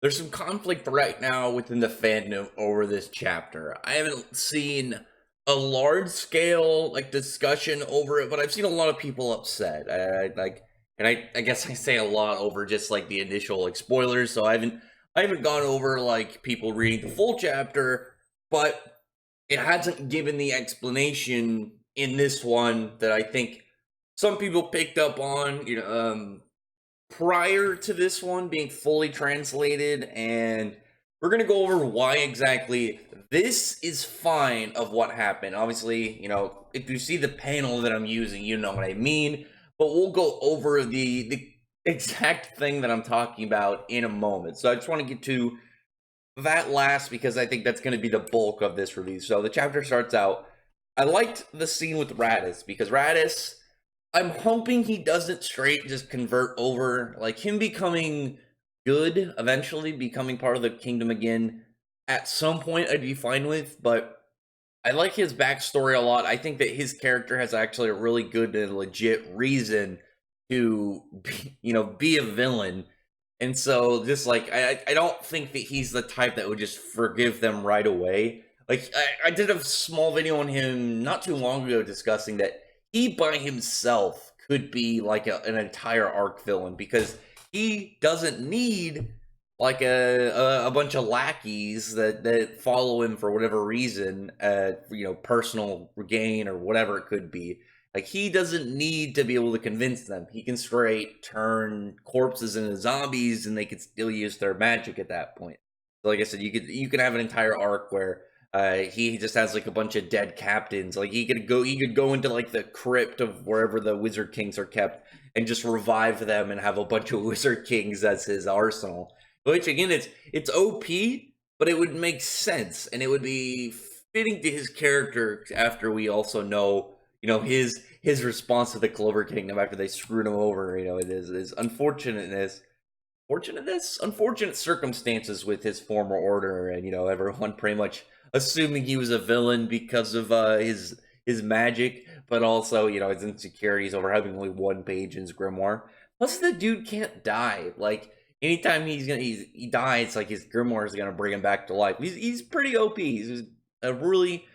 there's some conflict right now within the fandom over this chapter. I haven't seen a large scale like discussion over it, but I've seen a lot of people upset. I guess I say a lot over just like the initial like spoilers. So I haven't gone over like people reading the full chapter, but it hasn't given the explanation in this one that I think some people picked up on. Prior to this one being fully translated, and we're going to go over why exactly this is fine of what happened. Obviously, if you see the panel that I'm using, you know what I mean, but we'll go over the exact thing that I'm talking about in a moment. So I just want to get to that last because I think that's going to be the bulk of this review. So the chapter starts out, I liked the scene with Radice because Radice, I'm hoping he doesn't straight just convert over. Like him becoming good, eventually becoming part of the kingdom again, at some point I'd be fine with, but I like his backstory a lot. I think that his character has actually a really good and legit reason to be a villain. And so just like I don't think that he's the type that would just forgive them right away. Like I did a small video on him not too long ago discussing that he by himself could be like an entire arc villain because he doesn't need like a bunch of lackeys that follow him for whatever reason, personal gain or whatever it could be. Like he doesn't need to be able to convince them. He can straight turn corpses into zombies, and they could still use their magic at that point. So like I said, you could have an entire arc where he just has like a bunch of dead captains. Like he could go into like the crypt of wherever the Wizard Kings are kept and just revive them and have a bunch of Wizard Kings as his arsenal. Which again, it's OP, but it would make sense and it would be fitting to his character after we also know his response to the Clover Kingdom after they screwed him over. It is unfortunate circumstances with his former order, and everyone pretty much assuming he was a villain because of his magic, but also his insecurities over having only one page in his grimoire. Plus, the dude can't die. Like anytime he dies, like his grimoire is gonna bring him back to life. He's pretty OP. He's a really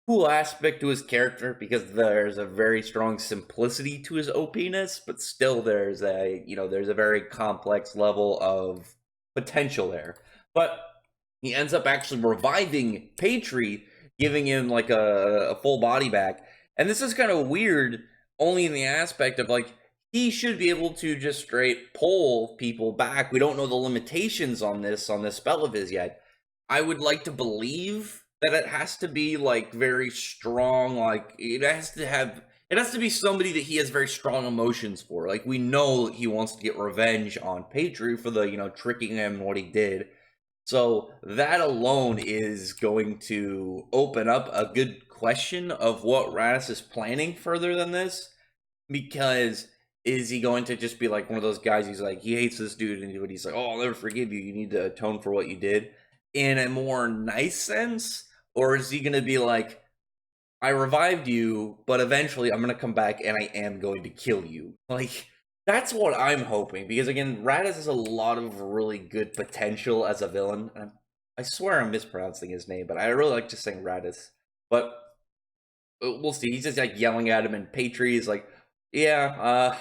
cool aspect to his character because there's a very strong simplicity to his OPness, but still there's a very complex level of potential there. But he ends up actually reviving Patry, giving him like a full body back. And this is kind of weird, only in the aspect of like he should be able to just straight pull people back. We don't know the limitations on this spell of his yet. I would like to believe that it has to be like very strong, like it has to be somebody that he has very strong emotions for. Like we know he wants to get revenge on Patry for the tricking him and what he did. So that alone is going to open up a good question of what Radice is planning further than this, because is he going to just be like one of those guys who's like he hates this dude and he's like, oh, I'll never forgive you, you need to atone for what you did, in a more nice sense? Or is he going to be like, I revived you, but eventually I'm going to come back and I am going to kill you? Like, that's what I'm hoping. Because again, Radice has a lot of really good potential as a villain. I swear I'm mispronouncing his name, but I really like just saying Radice. But we'll see. He's just like yelling at him, and Patry is like, yeah,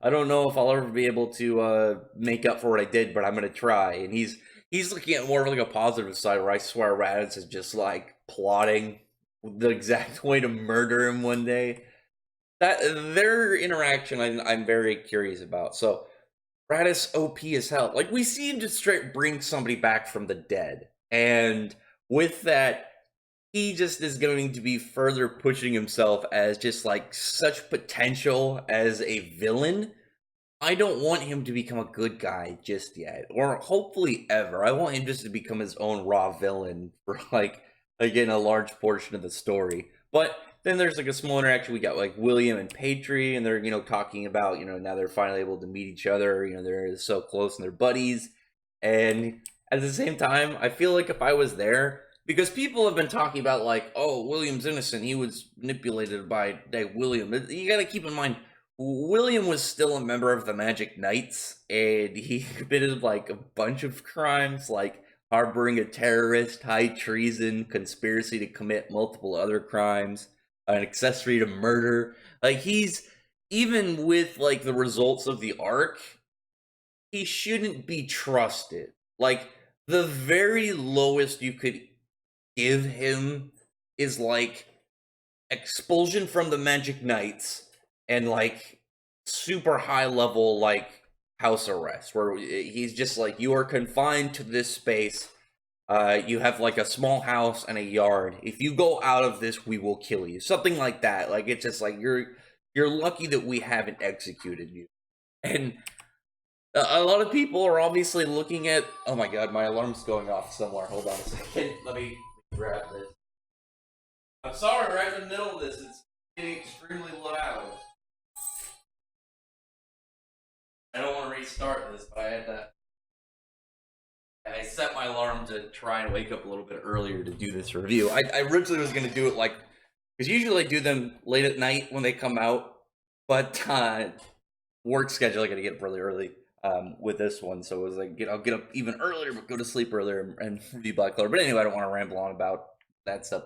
I don't know if I'll ever be able to make up for what I did, but I'm going to try. And he's looking at more of like a positive side where I swear Radice is just like plotting the exact way to murder him one day. That their interaction I'm very curious about. So Radice OP as hell. Like we see him just straight bring somebody back from the dead. And with that, he just is going to be further pushing himself as just like such potential as a villain. I don't want him to become a good guy just yet, or hopefully ever. I want him just to become his own raw villain for like, again, a large portion of the story. But then there's like a small interaction. We got like William and Patry, and they're talking about now they're finally able to meet each other. They're so close and they're buddies. And at the same time, I feel like if I was there, because people have been talking about like, oh, William's innocent, he was manipulated by William. You got to keep in mind, William was still a member of the Magic Knights, and he committed like a bunch of crimes, like harboring a terrorist, high treason, conspiracy to commit multiple other crimes, an accessory to murder. Like he's even with like the results of the arc, he shouldn't be trusted. Like the very lowest you could give him is like expulsion from the Magic Knights and like super high level like house arrest where he's just like, you are confined to this space. You have like a small house and a yard. If you go out of this, we will kill you. Something like that. Like it's just like you're lucky that we haven't executed you. And a lot of people are obviously looking at. Oh my god, my alarm's going off somewhere. Hold on a second. Let me grab this. I'm sorry, right in the middle of this, it's getting extremely loud. I don't want to restart this, but I had to. I set my alarm to try and wake up a little bit earlier to do this review. I originally was going to do it like, because usually I do them late at night when they come out, but work schedule, I got to get up really early with this one. So it was like, I'll get up even earlier, but go to sleep earlier and review Black Clover. But anyway, I don't want to ramble on about that stuff.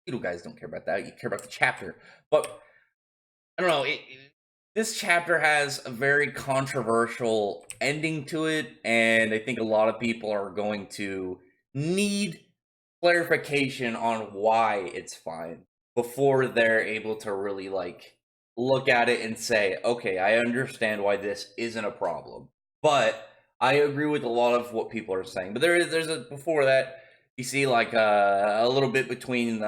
You guys don't care about that. You care about the chapter. But I don't know. This chapter has a very controversial ending to it, and I think a lot of people are going to need clarification on why it's fine before they're able to really like look at it and say, okay, I understand why this isn't a problem. But I agree with a lot of what people are saying. But there's a before that. You see like a little bit between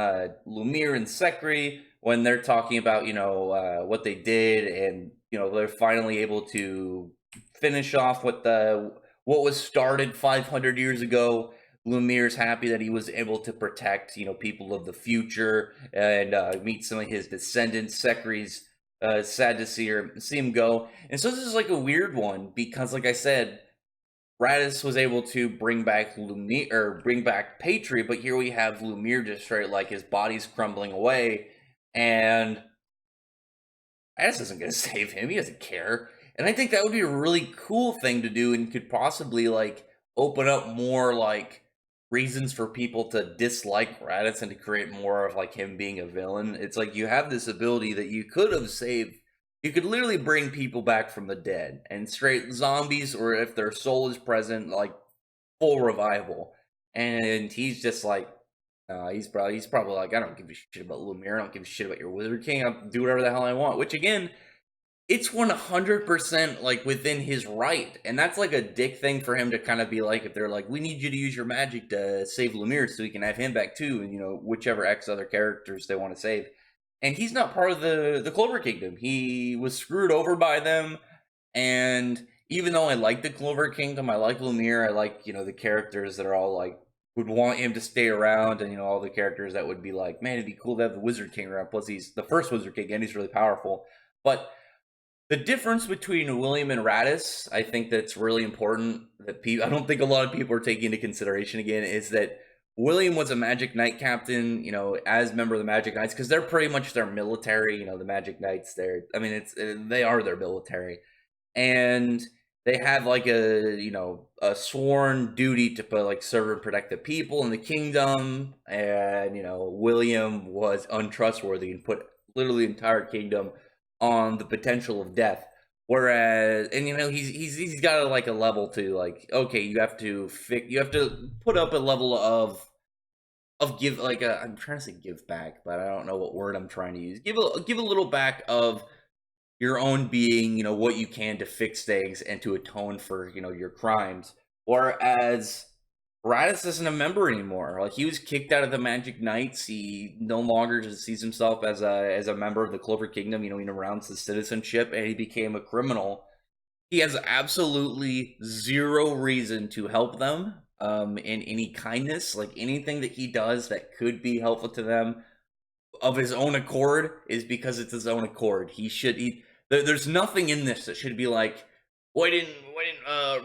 Lumiere and Secri when they're talking about, you know, what they did, and, you know, they're finally able to finish off what was started 500 years ago. Lumiere's happy that he was able to protect, you know, people of the future and meet some of his descendants. Secri's sad to see him go. And so this is like a weird one because, like I said, Radice was able to bring back Lumiere, or bring back Patry, but here we have Lumiere just straight like his body's crumbling away, and Radice isn't going to save him. He doesn't care. And I think that would be a really cool thing to do, and could possibly like open up more like reasons for people to dislike Radice and to create more of like him being a villain. It's like you have this ability that you could have saved. You could literally bring people back from the dead and straight zombies, or if their soul is present, like full revival. And he's just like, he's probably like, I don't give a shit about Lumiere. I don't give a shit about your Wizard King. I'll do whatever the hell I want. Which again, it's 100% like within his right, and that's like a dick thing for him to kind of be like, if they're like, we need you to use your magic to save Lumiere so we can have him back too, and you know, whichever X other characters they want to save. And he's not part of the Clover Kingdom. He was screwed over by them, and even though I like the Clover Kingdom, I like Lumiere, I like, you know, the characters that are all like, would want him to stay around, and you know, all the characters that would be like, man, it'd be cool to have the Wizard King around, plus he's the first Wizard King and he's really powerful. But the difference between William and Radice, I think that's really important, that I don't think a lot of people are taking into consideration again, is that William was a Magic Knight captain, you know, as member of the Magic Knights, because they're pretty much their military, you know, the Magic Knights, they are their military. And they have like a sworn duty to like serve and protect the people in the kingdom. And, you know, William was untrustworthy and put literally the entire kingdom on the potential of death. Whereas, and you know, he's got like a level to like, okay, you have to put up a level of give, like I'm trying to say give back, but I don't know what word I'm trying to use. Give a little back of your own being, you know, what you can to fix things and to atone for, you know, your crimes. Whereas Radice isn't a member anymore. Like, he was kicked out of the Magic Knights. He no longer just sees himself as a member of the Clover Kingdom. You know, he renounced his citizenship and he became a criminal. He has absolutely zero reason to help them in any kindness. Like, anything that he does that could be helpful to them of his own accord is because it's his own accord. There's nothing in this that should be like, why didn't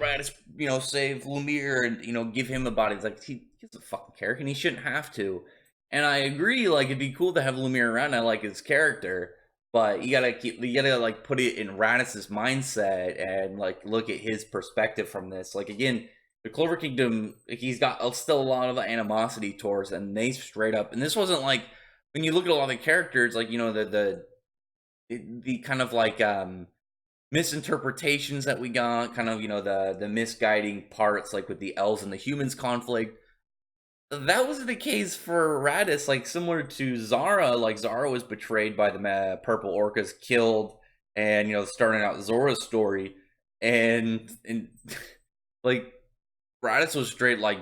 Radice, you know, save Lumiere and, you know, give him a body? It's like, he doesn't fucking care, and he shouldn't have to. And I agree, like, it'd be cool to have Lumiere around. I like his character, but you gotta like put it in Radice's mindset and like look at his perspective from this. Like again, the Clover Kingdom, he's got still a lot of animosity towards, and they straight up. And this wasn't like when you look at a lot of the characters, like the kind of like misinterpretations that we got, kind of the misguiding parts, like with the elves and the humans conflict. That wasn't the case for Radice, like similar to Zara. Like Zara was betrayed by the Purple Orcas, killed, and starting out Zora's story, and like Radice was straight like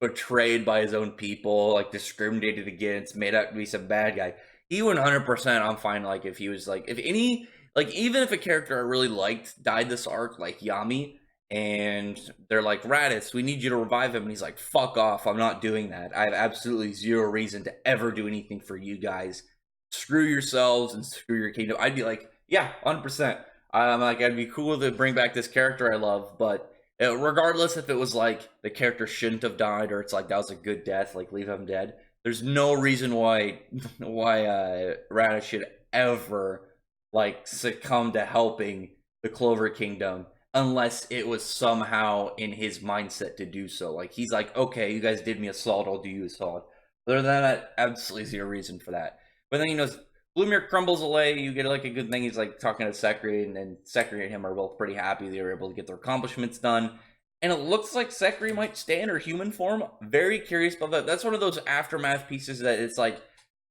betrayed by his own people, like discriminated against, made out to be some bad guy. He 100%. I'm fine. Like if he was like, if any, like even if a character I really liked died this arc, like Yami, and they're like, Radice, we need you to revive him, and he's like, fuck off, I'm not doing that. I have absolutely zero reason to ever do anything for you guys. Screw yourselves and screw your kingdom. I'd be like, yeah, 100%. I'm like, I'd be cool to bring back this character I love, but regardless if it was like the character shouldn't have died or it's like that was a good death, like leave him dead, there's no reason why Radice should ever like succumb to helping the Clover Kingdom unless it was somehow in his mindset to do so. Like he's like, okay, you guys did me a solid, I'll do you a solid. Other than that, absolutely zero reason for that. But then Lumiere crumbles away. You get like a good thing. He's like talking to Sekri, and Sekri and him are both pretty happy they were able to get their accomplishments done. And it looks like Sekri might stay in her human form. Very curious about that. That's one of those aftermath pieces that it's like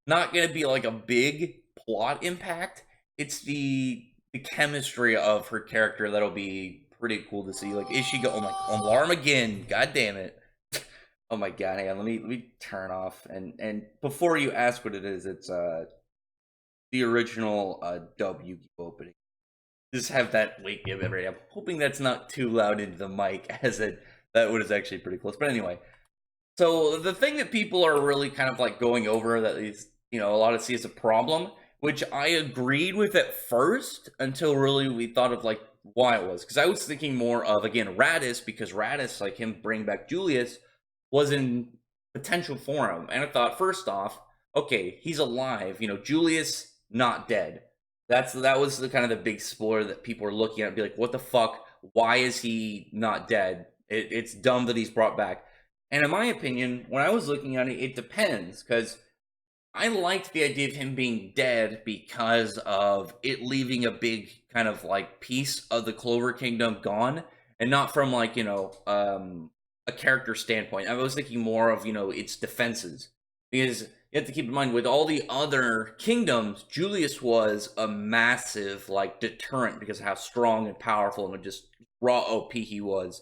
not going to be like a big plot impact. It's the chemistry of her character that'll be pretty cool to see. Like, is she go? Oh my, alarm again! God damn it! Oh my god! Hang on, let me turn off. And before you ask what it is, it's the original dub Yu-Gi-Oh opening. Just have that wait give it ready. I'm hoping that's not too loud into the mic, as that was actually pretty close. But anyway, so the thing that people are really kind of like going over that is a lot of see as a problem, which I agreed with at first until really we thought of like why it was, because I was thinking more of again Radice, because Radice, like him bringing back Julius, was in potential for him, and I thought first off, okay, he's alive, Julius not dead. That was the kind of the big spoiler that people are looking at and be like, what the fuck? Why is he not dead? It's dumb that he's brought back. And in my opinion, when I was looking at it, it depends, because I liked the idea of him being dead because of it leaving a big kind of like piece of the Clover Kingdom gone, and not from like, a character standpoint. I was thinking more of, its defenses, because you have to keep in mind with all the other kingdoms, Julius was a massive like deterrent because of how strong and powerful and just raw OP he was.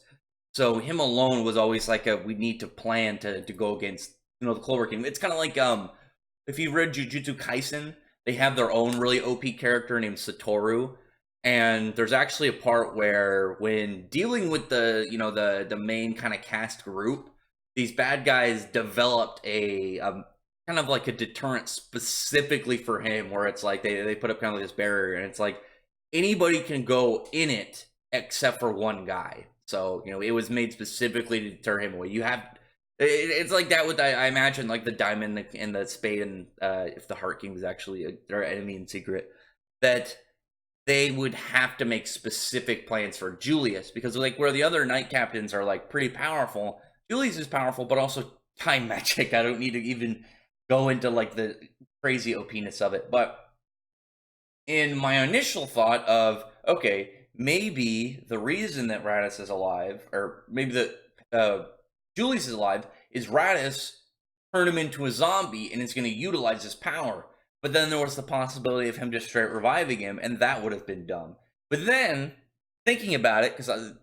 So him alone was always like we need to plan to go against the Clover Kingdom. It's kind of like if you read Jujutsu Kaisen, they have their own really OP character named Satoru, and there's actually a part where when dealing with the main kind of cast group, these bad guys developed a kind of like a deterrent specifically for him, where it's like they put up kind of like this barrier, and it's like anybody can go in it except for one guy. So it was made specifically to deter him away. It's like that with I imagine like the diamond and the spade, and if the Heart King was actually their enemy in secret, that they would have to make specific plans for Julius, because like where the other knight captains are like pretty powerful, Julius is powerful, but also time magic. I don't need to even go into like the crazy OP-ness of it. But in my initial thought of, okay, maybe the reason that Radice is alive, or maybe that Julius is alive, is Radice turned him into a zombie and is going to utilize his power. But then there was the possibility of him just straight reviving him, and that would have been dumb. But then, thinking about it, because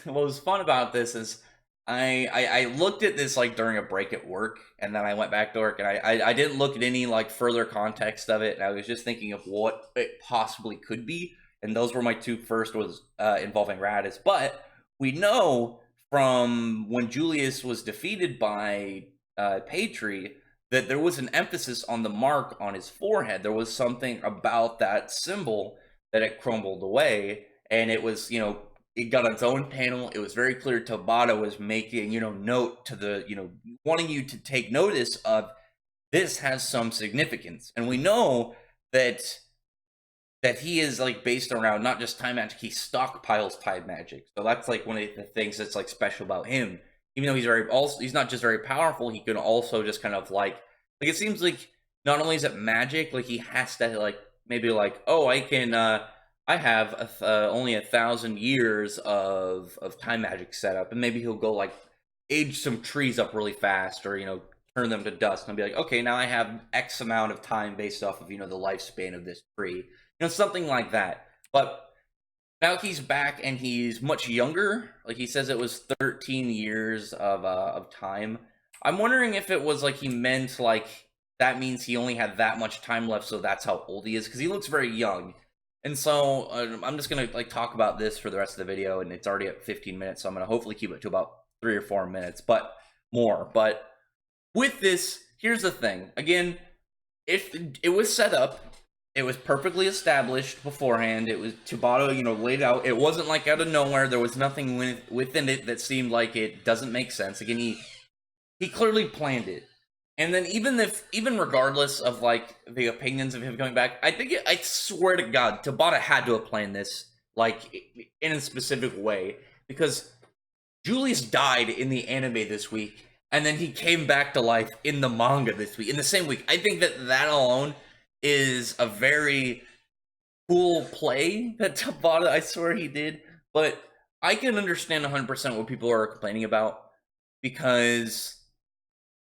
what was fun about this is I looked at this like during a break at work, and then I went back to work, and I didn't look at any like further context of it, and I was just thinking of what it possibly could be, and those were my two first, was involving Radice. But we know from when Julius was defeated by Patry that there was an emphasis on the mark on his forehead. There was something about that symbol that it crumbled away, and it was, it got its own panel. It was very clear Tabata was making, note to the, wanting you to take notice of this has some significance. And we know that that he is like based around not just time magic, he stockpiles time magic. So that's like one of the things that's like special about him. Even though he's not just very powerful, he can also just kind of like it seems like not only is it magic, like he has to like maybe like, oh, I have only 1,000 years of time magic set up, and maybe he'll go like age some trees up really fast, or turn them to dust, and I'll be like, okay, now I have X amount of time based off of the lifespan of this tree, something like that. But now he's back and he's much younger. Like he says, it was 13 years of time. I'm wondering if it was like he meant like that means he only had that much time left, so that's how old he is, because he looks very young. And so I'm just gonna like talk about this for the rest of the video, and it's already at 15 minutes, so I'm gonna hopefully keep it to about 3 or 4 minutes, but more. But with this, here's the thing. Again, if it was set up, it was perfectly established beforehand. It was Tabata, laid out. It wasn't like out of nowhere. There was nothing within it that seemed like it doesn't make sense. Again, he clearly planned it. And then even regardless of like the opinions of him coming back, I swear to God, Tabata had to have planned this like in a specific way, because Julius died in the anime this week, and then he came back to life in the manga this week, in the same week. I think that alone is a very cool play that Tabata, I swear he did. But I can understand 100% what people are complaining about, because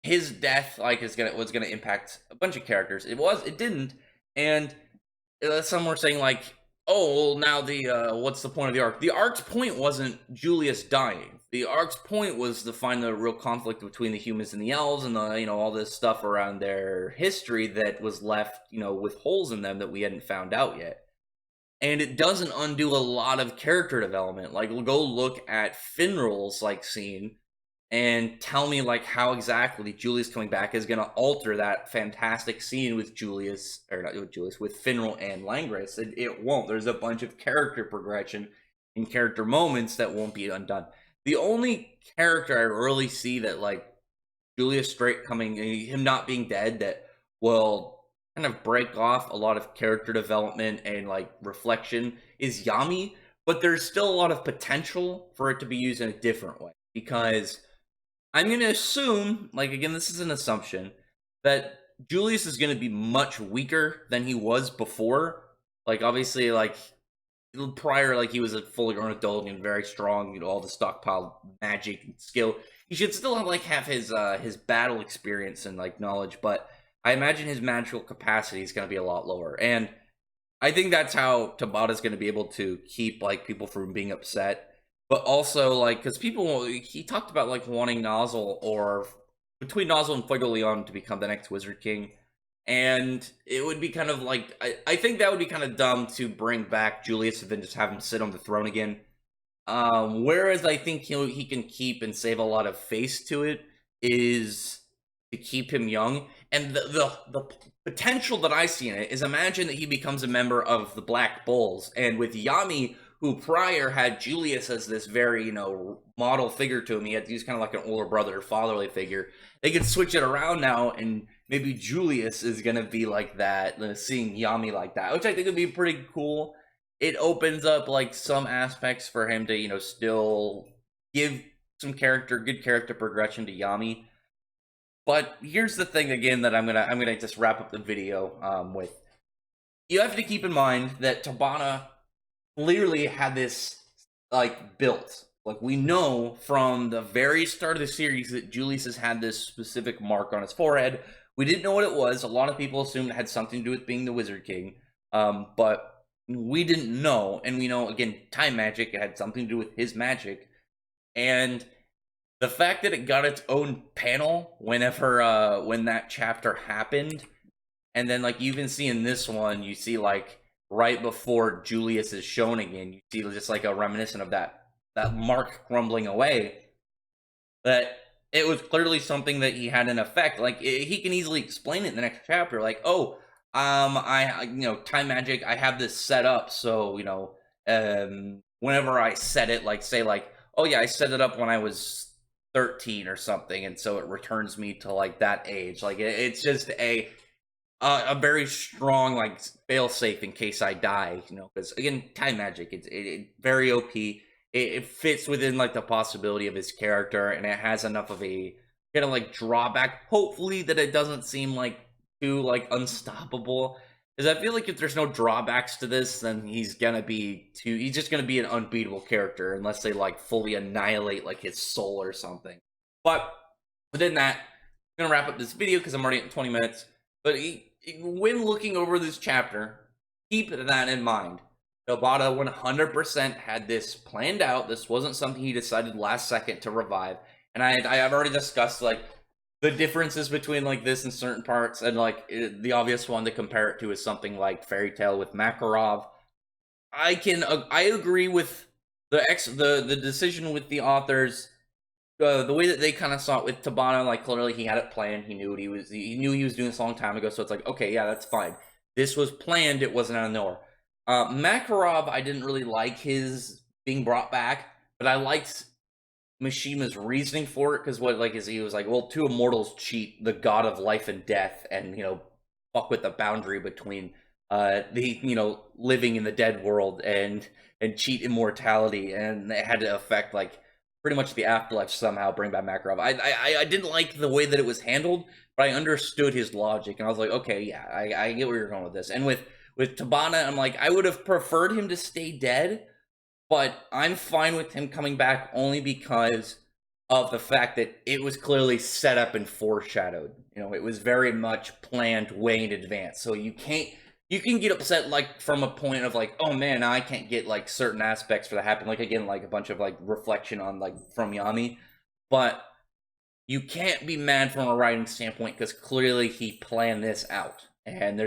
his death was gonna impact a bunch of characters. It didn't, and some were saying like, oh, well, now what's the point of the arc? The arc's point wasn't Julius dying. The arc's point was to find the real conflict between the humans and the elves, and the all this stuff around their history that was left with holes in them that we hadn't found out yet. And it doesn't undo a lot of character development. Like, go look at Finral's scene and tell me how exactly Julius coming back is going to alter that fantastic scene with Julius, or not with Julius, with Finral and Langris. It won't. There's a bunch of character progression and character moments that won't be undone. The only character I really see that Julius straight coming, him not being dead, that will kind of break off a lot of character development and reflection is Yami. But there's still a lot of potential for it to be used in a different way, because I'm going to assume, again, this is an assumption, that Julius is going to be much weaker than he was before. Obviously, prior, he was a fully grown adult and very strong, all the stockpile magic and skill. He should still have his battle experience and, knowledge, but I imagine his magical capacity is going to be a lot lower. And I think that's how Tabata's going to be able to keep, people from being upset. But also, because he talked about, wanting Nozzle, or between Nozzle and Fuego Leon, to become the next Wizard King. And it would be kind of I think that would be kind of dumb to bring back Julius and then just have him sit on the throne again. Whereas I think he can keep and save a lot of face to it is to keep him young. And the potential that I see in it is, imagine that he becomes a member of the Black Bulls, and with Yami, who prior had Julius as this very, model figure to him. He was kind of like an older brother, fatherly figure. They could switch it around now, and maybe Julius is going to be like that, seeing Yami like that, which I think would be pretty cool. It opens up, some aspects for him to, still give some good character progression to Yami. But here's the thing, again, that I'm gonna just wrap up the video with. You have to keep in mind that Tabata clearly had this built. We know from the very start of the series that Julius has had this specific mark on his forehead. We didn't know what it was. A lot of people assumed it had something to do with being the Wizard King, but we didn't know. And we know, again, time magic, it had something to do with his magic. And the fact that it got its own panel whenever when that chapter happened, and then you even see in this one, you see right before Julius is shown again, you see just a reminiscent of that mark crumbling away, that it was clearly something that he had an effect. He can easily explain it in the next chapter, time magic, I have this set up, so whenever I set it, say oh yeah, I set it up when I was 13 or something, and so it returns me to that age. It's just a very strong like fail safe in case I die, you know, because again, time magic, it's very OP. It fits within like the possibility of his character, and it has enough of a kind of like drawback. Hopefully, that it doesn't seem like too like unstoppable. Because I feel like if there's no drawbacks to this, then he's just gonna be an unbeatable character unless they like fully annihilate like his soul or something. But within that, I'm gonna wrap up this video because I'm already at 20 minutes. But when looking over this chapter, keep that in mind. Tabata 100% had this planned out. This wasn't something he decided last second to revive. And I've already discussed like the differences between like this and certain parts, and like the obvious one to compare it to is something like Fairy Tail with Makarov. I agree with the decision with the authors. The way that they kind of saw it with Tabana, like clearly he had it planned. He knew what he knew he was doing this a long time ago. So it's like, okay, yeah, that's fine. This was planned. It wasn't out of nowhere. Makarov, I didn't really like his being brought back, but I liked Mishima's reasoning for it, because what like is he was like, well, two immortals cheat the god of life and death, and you know, fuck with the boundary between the, you know, living in the dead world and cheat immortality, and it had to affect like pretty much the afterlife somehow, bring back Makarov. I didn't like the way that it was handled, but I understood his logic, and I was like, okay, yeah, I get where you're going with this. And with Tabana, I'm like, I would have preferred him to stay dead, but I'm fine with him coming back only because of the fact that it was clearly set up and foreshadowed. You know, it was very much planned way in advance. So you can get upset like from a point of like, oh man, I can't get like certain aspects for that happen. Like again, like a bunch of like reflection on like from Yami, but you can't be mad from a writing standpoint because clearly he planned this out. And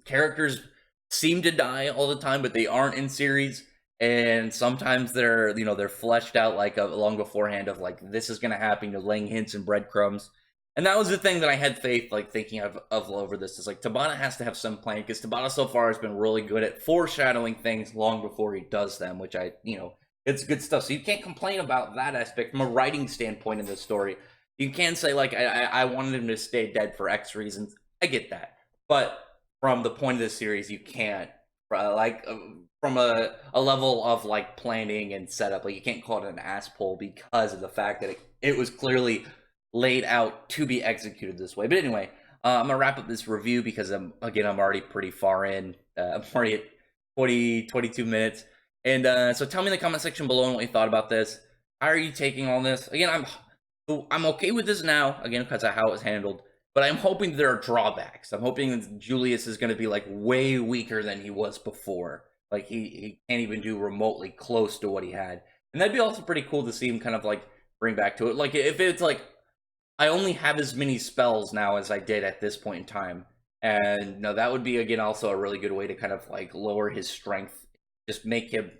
characters seem to die all the time, but they aren't in series. And sometimes they're, you know, they're fleshed out like long beforehand of like, this is going to happen, you're laying hints and breadcrumbs. And that was the thing that I had faith, like, thinking of over this, is like, Tabata has to have some plan, because Tabata so far has been really good at foreshadowing things long before he does them, which you know, it's good stuff. So you can't complain about that aspect from a writing standpoint in this story. You can say, like, I wanted him to stay dead for X reasons. I get that. But from the point of the series, you can't, from a level of, like, planning and setup, like, you can't call it an ass pull because of the fact that it was clearly laid out to be executed this way. But anyway, I'm gonna wrap up this review because I'm already pretty far in. I'm already at 22 minutes. And so tell me in the comment section below what you thought about this. How are you taking all this? Again, I'm okay with this now, again, because of how it was handled. But I'm hoping there are drawbacks. I'm hoping that Julius is going to be like way weaker than he was before. Like he can't even do remotely close to what he had. And that'd be also pretty cool to see him kind of like bring back to it. Like if it's like, I only have as many spells now as I did at this point in time. And no, that would be, again, also a really good way to kind of like lower his strength. Just make him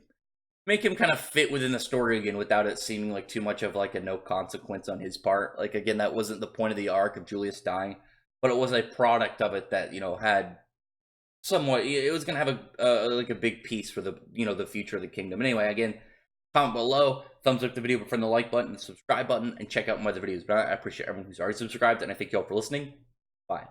kind of fit within the story again without it seeming like too much of like a no consequence on his part. Like, again, that wasn't the point of the arc of Julius dying, but it was a product of it that, you know, had somewhat, it was going to have like a big piece for the, you know, the future of the kingdom. Anyway, again, comment below, thumbs up the video, but from the like button, the subscribe button, and check out my other videos. But I appreciate everyone who's already subscribed, and I thank you all for listening. Bye.